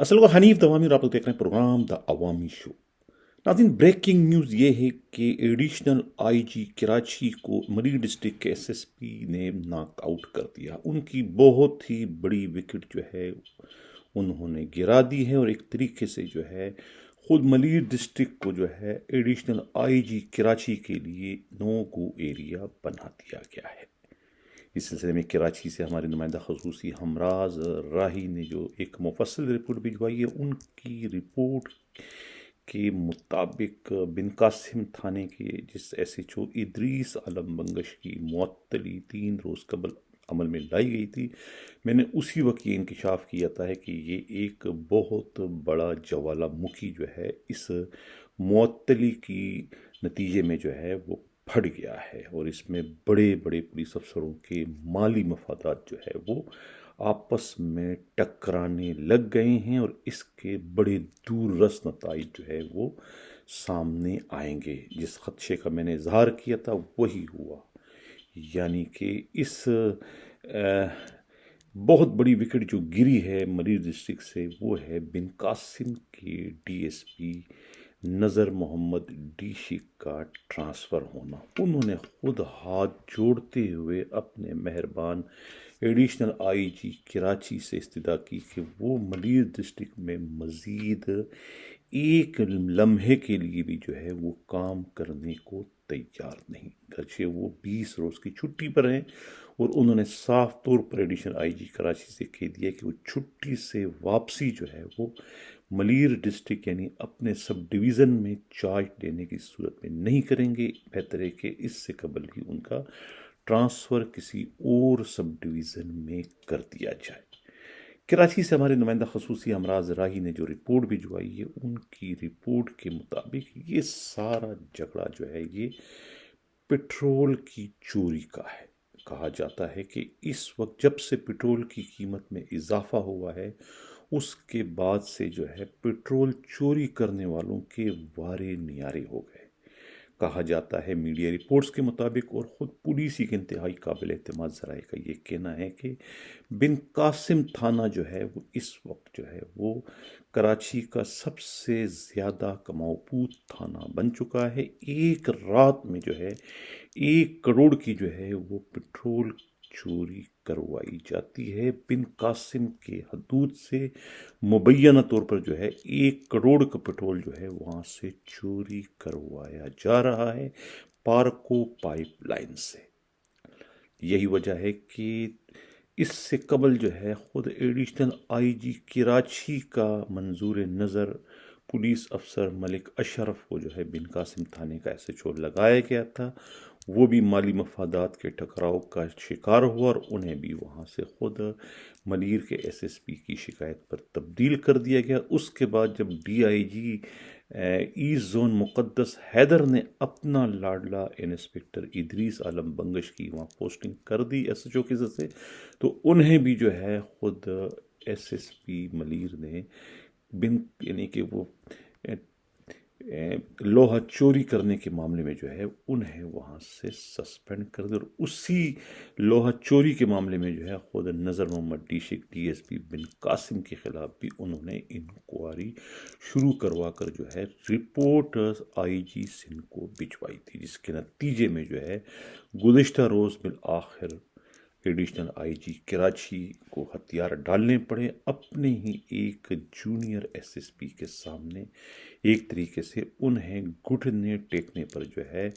اصل کو حنیف دوامی اور آپ لوگ دیکھ رہے ہیں پروگرام دا عوامی شو۔ ناظرین، بریکنگ نیوز یہ ہے کہ ایڈیشنل آئی جی کراچی کو مری ڈسٹرکٹ کے ایس ایس پی نے ناک آؤٹ کر دیا۔ ان کی بہت ہی بڑی وکٹ جو ہے انہوں نے گرا دی ہے، اور ایک طریقے سے جو ہے خود ملیر ڈسٹرکٹ کو جو ہے ایڈیشنل آئی جی کراچی کے لیے نو گو ایریا بنا دیا گیا ہے۔ اس سلسلے میں کراچی سے ہمارے نمائندہ خصوصی ہمراز راہی نے جو ایک مفصل رپورٹ بھجوائی ہے، ان کی رپورٹ کے مطابق بن قاسم تھانے کے جس S H O Idris Alam Bangash کی معطلی 3 روز قبل عمل میں لائی گئی تھی، میں نے اسی وقت یہ انکشاف کیا تھا کہ یہ ایک بہت بڑا جوالا مکھی جو ہے اس معطلی کی نتیجے میں جو ہے وہ پھٹ گیا ہے، اور اس میں بڑے بڑے پولیس افسروں کے مالی مفادات جو ہے وہ آپس میں ٹکرانے لگ گئے ہیں، اور اس کے بڑے دور رس نتائج جو ہے وہ سامنے آئیں گے۔ جس خدشے کا میں نے اظہار کیا تھا وہی ہوا، یعنی کہ اس بہت بڑی وکٹ جو گری ہے مری ڈسٹرکٹ سے، وہ ہے بن قاسم کے ڈی ایس پی نذر محمد ڈیشی کا ٹرانسفر ہونا۔ انہوں نے خود ہاتھ جوڑتے ہوئے اپنے مہربان ایڈیشنل آئی جی کراچی سے استدعا کی کہ وہ ملیر ڈسٹرکٹ میں مزید ایک لمحے کے لیے بھی جو ہے وہ کام کرنے کو تیار نہیں، گرچہ وہ 20 روز کی چھٹی پر ہیں، اور انہوں نے صاف طور پر ایڈیشنل آئی جی کراچی سے کہہ دیا کہ وہ چھٹی سے واپسی جو ہے وہ ملیر ڈسٹرکٹ یعنی اپنے سب ڈویژن میں چارج لینے کی صورت میں نہیں کریں گے، بہتر ہے کہ اس سے قبل ہی ان کا ٹرانسفر کسی اور سب ڈویژن میں کر دیا جائے۔ کراچی سے ہمارے نمائندہ خصوصی ہمراز راہی نے جو رپورٹ بھجوائی ہے، ان کی رپورٹ کے مطابق یہ سارا جھگڑا جو ہے یہ پٹرول کی چوری کا ہے۔ کہا جاتا ہے کہ اس وقت جب سے پٹرول کی قیمت میں اضافہ ہوا ہے، اس کے بعد سے جو ہے پٹرول چوری کرنے والوں کے وارے نیارے ہو گئے۔ کہا جاتا ہے میڈیا رپورٹس کے مطابق، اور خود پولیس ہی کے انتہائی قابل اعتماد ذرائع کا یہ کہنا ہے کہ بن قاسم تھانہ جو ہے وہ اس وقت جو ہے وہ کراچی کا سب سے زیادہ کماؤ تھانہ بن چکا ہے۔ ایک رات میں جو ہے 1 کروڑ کی جو ہے وہ پٹرول چوری کروائی جاتی ہے۔ بن قاسم کے حدود سے مبینہ طور پر جو ہے 1 کروڑ کا پٹرول جو ہے وہاں سے چوری کروایا جا رہا ہے پارکو پائپ لائن سے۔ یہی وجہ ہے کہ اس سے قبل جو ہے خود ایڈیشنل آئی جی کراچی کا منظور نظر پولیس افسر ملک اشرف کو جو ہے بن قاسم تھانے کا ایس ایچ او لگایا گیا تھا، وہ بھی مالی مفادات کے ٹکراؤ کا شکار ہوا، اور انہیں بھی وہاں سے خود ملیر کے ایس ایس پی کی شکایت پر تبدیل کر دیا گیا۔ اس کے بعد جب D I G east zone Muqaddas Haider نے اپنا لاڈلا انسپکٹر ادریس عالم بنگش کی وہاں پوسٹنگ کر دی ایس ایچ او کی ذریعے سے، تو انہیں بھی جو ہے خود ایس ایس پی ملیر نے یعنی کہ وہ لوہا چوری کرنے کے معاملے میں جو ہے انہیں وہاں سے سسپینڈ کر دیا، اور اسی لوہا چوری کے معاملے میں جو ہے خود نذر محمد ڈیشک ڈی ایس پی بن قاسم کے خلاف بھی انہوں نے انکوائری شروع کروا کر جو ہے رپورٹ آئی جی سندھ کو بھجوائی تھی، جس کے نتیجے میں جو ہے گزشتہ روز بالآخر ایڈیشنل آئی جی کراچی کو ہتھیار ڈالنے پڑے، اپنے ہی ایک جونیئر ایس ایس پی کے سامنے ایک طریقے سے انہیں گھٹنے ٹیکنے پر جو ہے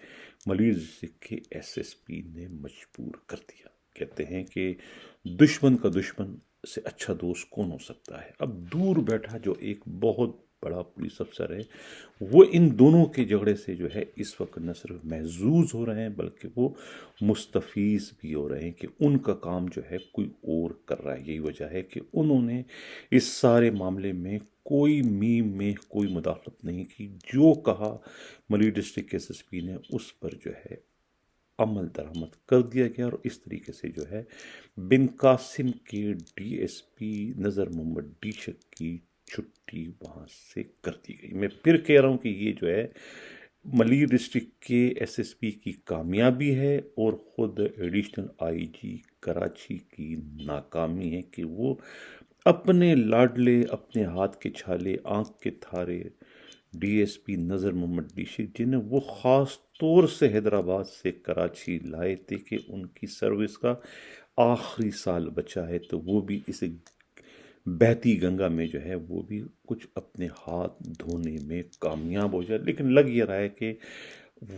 ملیر ڈسٹرکٹ کے ایس ایس پی نے مجبور کر دیا۔ کہتے ہیں کہ دشمن کا دشمن سے اچھا دوست کون ہو سکتا ہے۔ اب دور بیٹھا جو ایک بہت بڑا پولیس افسر ہے، وہ ان دونوں کے جھگڑے سے جو ہے اس وقت نہ صرف محظوظ ہو رہے ہیں بلکہ وہ مستفیض بھی ہو رہے ہیں کہ ان کا کام جو ہے کوئی اور کر رہا ہے۔ یہی وجہ ہے کہ انہوں نے اس سارے معاملے میں کوئی میم میں کوئی مداخلت نہیں کی، جو کہا ملیر ڈسٹرکٹ کے ایس ایس پی نے اس پر جو ہے عمل درآمد کر دیا گیا، اور اس طریقے سے جو ہے بن قاسم کے ڈی ایس پی نذر محمد ڈیشک کی چھٹی وہاں سے کر دی گئی۔ میں پھر کہہ رہا ہوں کہ یہ جو ہے ملیر ڈسٹرکٹ کے ایس ایس پی کی کامیابی ہے، اور خود ایڈیشنل آئی جی کراچی کی ناکامی ہے کہ وہ اپنے لاڈلے، اپنے ہاتھ کے چھالے، آنکھ کے تھارے ڈی ایس پی نذر محمد ڈیشک، جنہیں وہ خاص طور سے حیدرآباد سے کراچی لائے تھے کہ ان کی سروس کا آخری سال بچا ہے، تو وہ بھی اس بہتی گنگا میں جو ہے وہ بھی کچھ اپنے ہاتھ دھونے میں کامیاب ہو جائے۔ لیکن لگ یہ رہا ہے کہ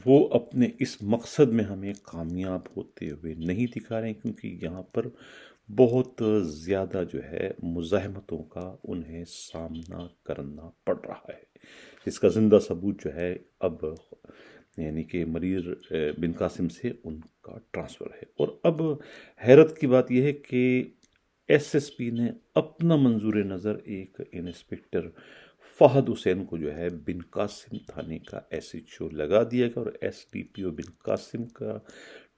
وہ اپنے اس مقصد میں ہمیں کامیاب ہوتے ہوئے نہیں دکھا رہے ہیں، کیونکہ یہاں پر بہت زیادہ جو ہے مزاحمتوں کا انہیں سامنا کرنا پڑ رہا ہے، جس کا زندہ ثبوت جو ہے اب یعنی کہ منیر بن قاسم سے ان کا ٹرانسفر ہے۔ اور اب حیرت کی بات یہ ہے کہ ایس ایس پی نے اپنا منظور نظر ایک انسپکٹر فہد حسین کو جو ہے بن قاسم تھانے کا ایس ایچ او لگا دیا گیا، اور ایس ڈی پی او بن قاسم کا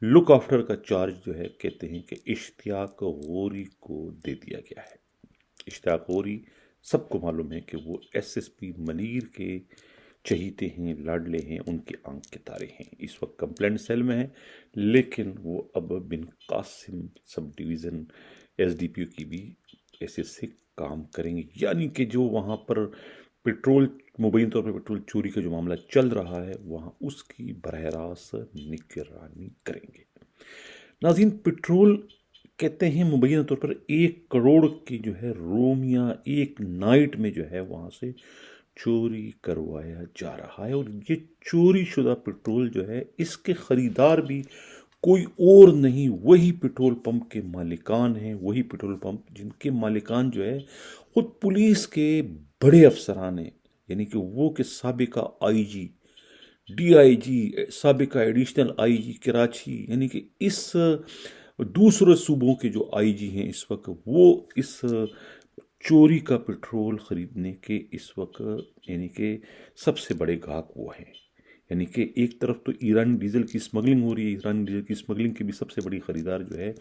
لک آفٹر کا چارج جو ہے کہتے ہیں کہ اشتیاق غوری کو دے دیا گیا ہے۔ اشتیاق غوری سب کو معلوم ہے کہ وہ ایس ایس پی منیر کے چہیتے ہیں، لاڈلے ہیں، ان کے آنکھ کے تارے ہیں، اس وقت کمپلینٹ سیل میں ہیں، لیکن وہ اب بن قاسم سب division S D P O کی بھی ایسے سے کام کریں گے، یعنی کہ جو وہاں پر پیٹرول مبین طور پر پیٹرول چوری کا جو معاملہ چل رہا ہے وہاں اس کی براہ راست نگرانی کریں گے۔ ناظرین، پیٹرول کہتے ہیں مبینہ طور پر 1 کروڑ کی جو ہے رومیہ ایک نائٹ میں جو ہے وہاں سے چوری کروایا جا رہا ہے، اور یہ چوری شدہ پیٹرول جو ہے اس کے خریدار بھی کوئی اور نہیں، وہی پیٹرول پمپ کے مالکان ہیں، وہی پیٹرول پمپ جن کے مالکان جو ہے خود پولیس کے بڑے افسران ہیں، یعنی کہ وہ کہ سابقہ آئی جی، ڈی آئی جی، سابقہ ایڈیشنل آئی جی کراچی، یعنی کہ اس دوسرے صوبوں کے جو آئی جی ہیں اس وقت، وہ اس چوری کا پیٹرول خریدنے کے اس وقت یعنی کہ سب سے بڑے گاہک وہ ہیں۔ یعنی کہ ایک طرف تو ایرانی ڈیزل کی اسمگلنگ ہو رہی ہے، ایرانی ڈیزل کی اسمگلنگ کی بھی سب سے بڑی خریدار جو ہے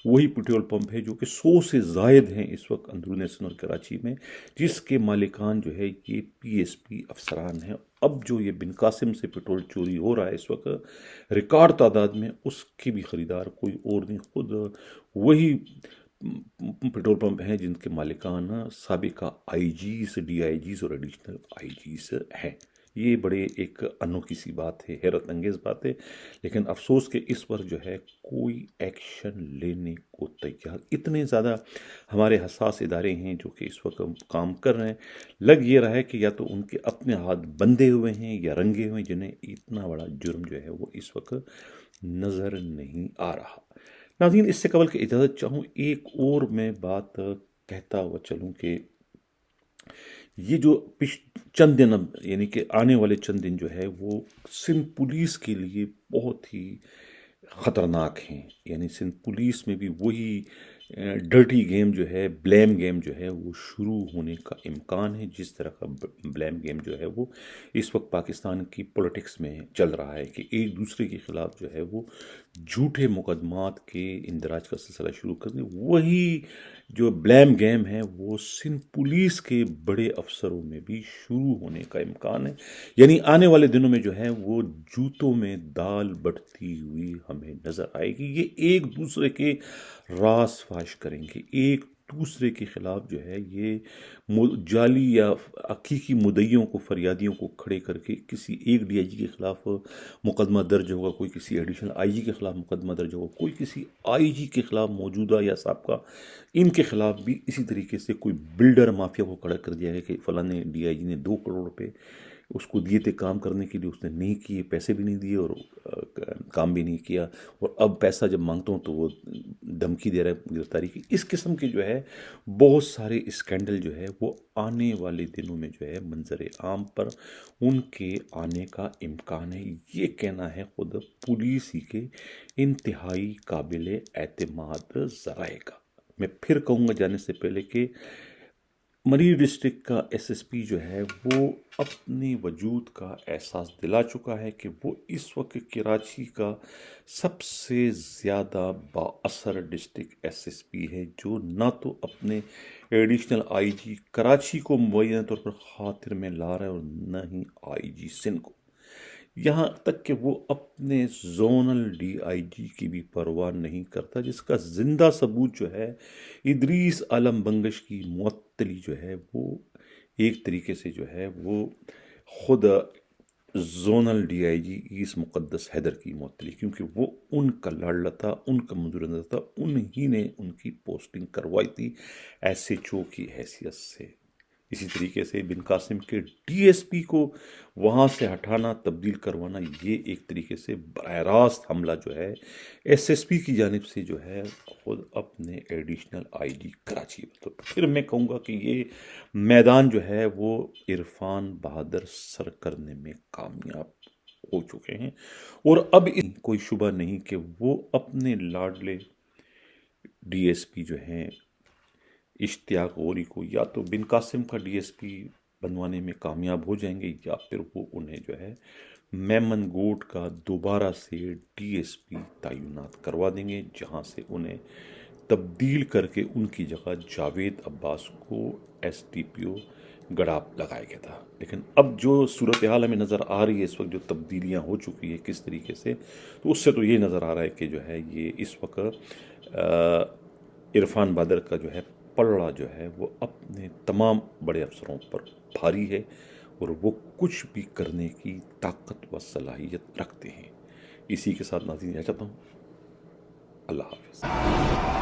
وہی پیٹرول پمپ ہے، جو کہ 100 سے زائد ہیں اس وقت اندرون سنور کراچی میں، جس کے مالکان جو ہے یہ پی ایس پی افسران ہیں۔ اب جو یہ بن قاسم سے پیٹرول چوری ہو رہا ہے اس وقت ریکارڈ تعداد میں، اس کے بھی خریدار کوئی اور نہیں، خود وہی پیٹرول پمپ ہیں جن کے مالکان سابقہ آئی جیز، ڈی آئی جیز اور ایڈیشنل آئی جیز ہیں۔ یہ بڑے ایک انوکھی سی بات ہے، حیرت انگیز بات ہے، لیکن افسوس کہ اس پر جو ہے کوئی ایکشن لینے کو تیار، اتنے زیادہ ہمارے حساس ادارے ہیں جو کہ اس وقت کام کر رہے ہیں، لگ یہ رہا ہے کہ یا تو ان کے اپنے ہاتھ بندھے ہوئے ہیں یا رنگے ہوئے ہیں، جنہیں اتنا بڑا جرم جو ہے وہ اس وقت نظر نہیں آ رہا۔ ناظرین، اس سے قبل کہ اجازت چاہوں، ایک اور میں بات کہتا ہوا چلوں کہ یہ جو چند دن اب یعنی کہ آنے والے چند دن جو ہے وہ سندھ پولیس کے لیے بہت ہی خطرناک ہیں، یعنی سندھ پولیس میں بھی وہی ڈرٹی گیم جو ہے، بلیم گیم جو ہے وہ شروع ہونے کا امکان ہے، جس طرح کا بلیم گیم جو ہے وہ اس وقت پاکستان کی پولیٹکس میں چل رہا ہے کہ ایک دوسرے کے خلاف جو ہے وہ جھوٹے مقدمات کے اندراج کا سلسلہ شروع کر دیں، وہی جو بلیم گیم ہے وہ سندھ پولیس کے بڑے افسروں میں بھی شروع ہونے کا امکان ہے، یعنی آنے والے دنوں میں جو ہے وہ جوتوں میں دال بٹتی ہوئی ہمیں نظر آئے گی۔ یہ ایک دوسرے کے راز فاش کریں گے، ایک دوسرے کے خلاف جو ہے یہ جعلی یا حقیقی مدعیوں کو، فریادیوں کو کھڑے کر کے کسی ایک ڈی آئی جی کے خلاف مقدمہ درج ہوگا، کوئی کسی ایڈیشنل آئی جی کے خلاف مقدمہ درج ہوگا، کوئی کسی آئی جی کے خلاف موجودہ یا سابقہ، ان کے خلاف بھی اسی طریقے سے کوئی بلڈر مافیا کو کھڑا کر دیا ہے کہ فلاں ڈی آئی جی نے 2 کروڑ روپے اس کو دیے تھے کام کرنے کے لیے، اس نے نہیں کیے، پیسے بھی نہیں دیے اور کام بھی نہیں کیا، اور اب پیسہ جب مانگتا ہوں تو وہ دھمکی دے رہا ہے گرفتاری کی۔ اس قسم کے جو ہے بہت سارے اسکینڈل جو ہے وہ آنے والے دنوں میں جو ہے منظر عام پر ان کے آنے کا امکان ہے، یہ کہنا ہے خود پولیس ہی کے انتہائی قابل اعتماد ذرائع کا۔ میں پھر کہوں گا جانے سے پہلے کہ منیر ڈسٹرکٹ کا ایس ایس پی جو ہے وہ اپنے وجود کا احساس دلا چکا ہے کہ وہ اس وقت کراچی کا سب سے زیادہ با اثر ڈسٹرکٹ ایس ایس پی ہے، جو نہ تو اپنے ایڈیشنل آئی جی کراچی کو مبینہ طور پر خاطر میں لا رہا ہے اور نہ ہی آئی جی سندھ کو۔ یہاں تک کہ وہ اپنے زونل ڈی آئی جی کی بھی پرواہ نہیں کرتا، جس کا زندہ ثبوت جو ہے ادریس عالم بنگش کی معطلی جو ہے وہ ایک طریقے سے جو ہے وہ خود zonal D I G S Muqaddas Haider کی معطلی، کیونکہ وہ ان کا لاڈلا تھا، ان کا منظور نظر تھا، انہی نے ان کی پوسٹنگ کروائی تھی ایس ایچ او کی حیثیت سے۔ اسی طریقے سے بن قاسم کے ڈی ایس پی کو وہاں سے ہٹانا، تبدیل کروانا، یہ ایک طریقے سے براہ راست حملہ جو ہے ایس ایس پی کی جانب سے جو ہے خود اپنے ایڈیشنل آئی جی کراچی۔ تو پھر میں کہوں گا کہ یہ میدان جو ہے وہ عرفان بہادر سر کرنے میں کامیاب ہو چکے ہیں، اور اب کوئی شبہ نہیں کہ وہ اپنے لاڈلے ڈی ایس پی جو ہیں اشتیاق غوری کو یا تو بن قاسم کا ڈی ایس پی بنوانے میں کامیاب ہو جائیں گے، یا پھر وہ انہیں جو ہے میمن گوٹ کا دوبارہ سے ڈی ایس پی تعینات کروا دیں گے، جہاں سے انہیں تبدیل کر کے ان کی جگہ جاوید عباس کو ایس ڈی پی او گڑھا لگایا گیا تھا۔ لیکن اب جو صورتحال ہمیں نظر آ رہی ہے اس وقت، جو تبدیلیاں ہو چکی ہے کس طریقے سے، تو اس سے تو یہ نظر آ رہا ہے کہ جو ہے یہ اس وقت عرفان بہادر کا جو ہے پلڑا جو ہے وہ اپنے تمام بڑے افسروں پر بھاری ہے، اور وہ کچھ بھی کرنے کی طاقت و صلاحیت رکھتے ہیں۔ اسی کے ساتھ ناظرین چاہتا ہوں، اللہ حافظ۔